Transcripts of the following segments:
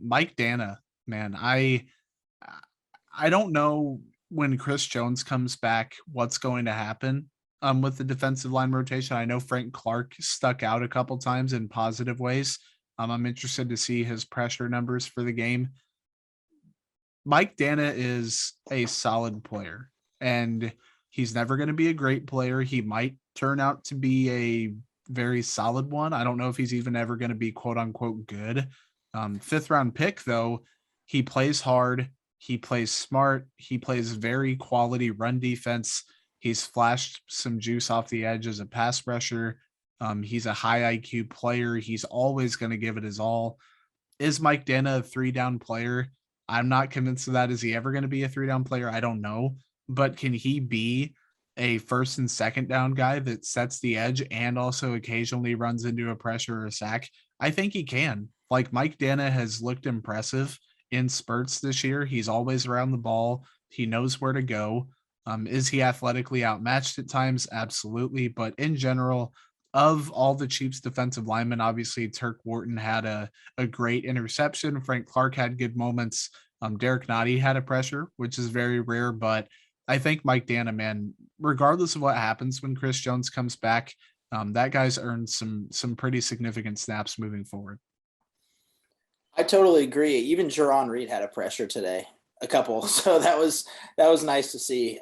Mike Danna, man, I don't know when Chris Jones comes back what's going to happen with the defensive line rotation. I know Frank Clark stuck out a couple times in positive ways. I'm interested to see his pressure numbers for the game. Mike Danna is a solid player, and he's never going to be a great player. He might turn out to be a very solid one. I don't know if he's even ever going to be quote unquote good. Fifth round pick, though, he plays hard. He plays smart. He plays very quality run defense. He's flashed some juice off the edge as a pass rusher. He's a high IQ player. He's always going to give it his all. Is Mike Danna a 3-down player? I'm not convinced of that. Is he ever going to be a 3-down player? I don't know. But can he be a first and second down guy that sets the edge and also occasionally runs into a pressure or a sack? I think he can. Like, Mike Danna has looked impressive in spurts this year. He's always around the ball. He knows where to go. Is he athletically outmatched at times? Absolutely. But in general, of all the Chiefs defensive linemen, obviously Turk Wharton had a great interception. Frank Clark had good moments. Derek Nottie had a pressure, which is very rare, but I think Mike Danna, man, regardless of what happens when Chris Jones comes back, that guy's earned some pretty significant snaps moving forward. I totally agree. Even Jerron Reed had a pressure today, a couple. So that was nice to see,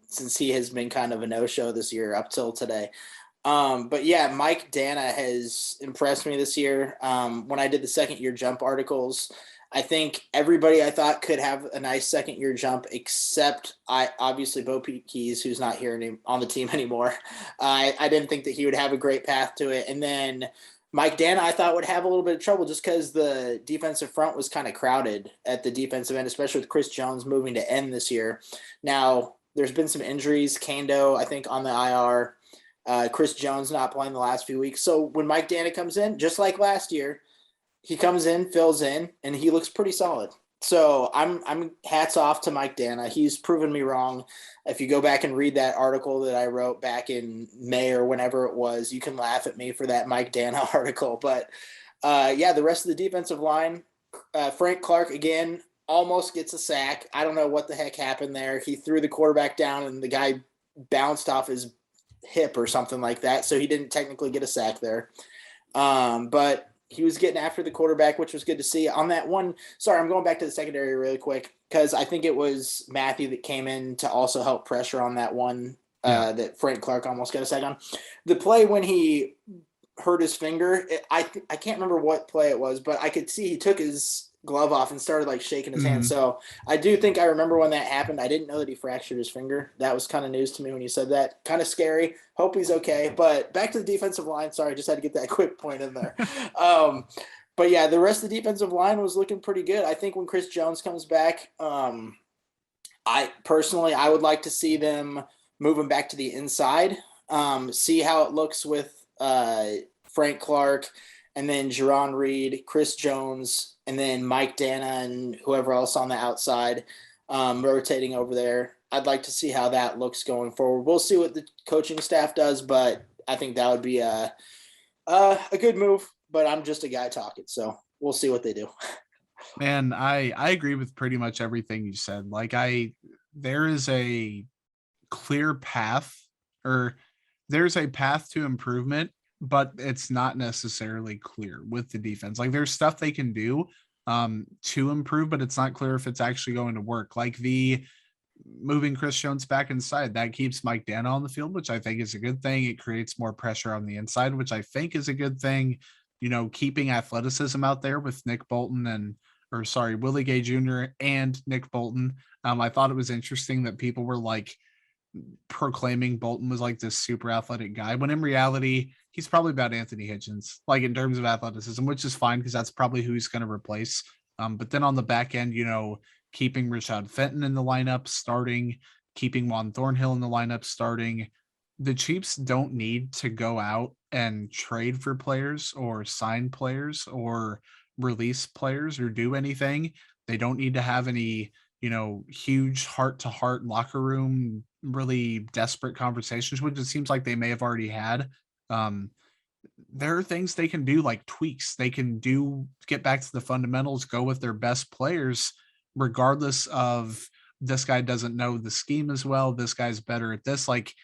since he has been kind of a no-show this year up till today. But yeah, Mike Danna has impressed me this year. When I did the second year jump articles, I think everybody I thought could have a nice second year jump, except obviously Bo Keys, who's not here on the team anymore. I didn't think that he would have a great path to it. And then Mike Danna, I thought would have a little bit of trouble just because the defensive front was kind of crowded at the defensive end, especially with Chris Jones moving to end this year. Now, there's been some injuries. Kando, I think, on the IR. Chris Jones not playing the last few weeks. So when Mike Danna comes in, just like last year, he comes in, fills in, and he looks pretty solid. So I'm hats off to Mike Danna. He's proven me wrong. If you go back and read that article that I wrote back in May or whenever it was, you can laugh at me for that Mike Danna article. But yeah, the rest of the defensive line, Frank Clark again almost gets a sack. I don't know what the heck happened there. He threw the quarterback down and the guy bounced off his hip or something like that. So he didn't technically get a sack there. But he was getting after the quarterback, which was good to see. On that one, sorry, I'm going back to the secondary really quick because I think it was Matthew that came in to also help pressure on that one that Frank Clark almost got a sack on. The play when he hurt his finger, I can't remember what play it was, but I could see he took his glove off and started like shaking his hand. So I do think I remember when that happened. I didn't know that he fractured his finger. That was kind of news to me when you said that. Kind of scary. Hope he's okay. But back to the defensive line. Sorry, I just had to get that quick point in there. But yeah, the rest of the defensive line was looking pretty good. I think when Chris Jones comes back, I would like to see them moving back to the inside, see how it looks with Frank Clark and then Jerron Reed, Chris Jones, and then Mike Danna and whoever else on the outside rotating over there. I'd like to see how that looks going forward. We'll see what the coaching staff does, but I think that would be a good move. But I'm just a guy talking, so we'll see what they do. Man, I agree with pretty much everything you said. Like, there is a clear path, or there's a path to improvement, but it's not necessarily clear with the defense. Like, there's stuff they can do to improve, but it's not clear if it's actually going to work. Like the moving Chris Jones back inside, that keeps Mike Danna on the field, which I think is a good thing. It creates more pressure on the inside, which I think is a good thing. You know, keeping athleticism out there with Willie Gay Jr. and Nick Bolton. I thought it was interesting that people were like proclaiming Bolton was like this super athletic guy, when in reality, he's probably about Anthony Hitchens, like in terms of athleticism, which is fine because that's probably who he's going to replace. But then on the back end, you know, keeping Rashad Fenton in the lineup starting, keeping Juan Thornhill in the lineup starting. The Chiefs don't need to go out and trade for players or sign players or release players or do anything. They don't need to have any, you know, huge heart-to-heart locker room, really desperate conversations, which it seems like they may have already had. there are things they can do, like tweaks. They can get back to the fundamentals, go with their best players, regardless of this guy doesn't know the scheme as well. This guy's better at this. Like,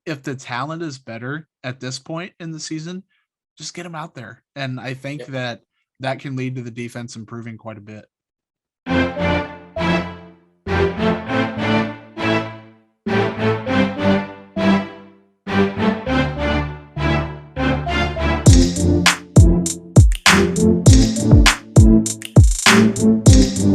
if the talent is better at this point in the season, just get them out there. And I think Yep. that can lead to the defense improving quite a bit.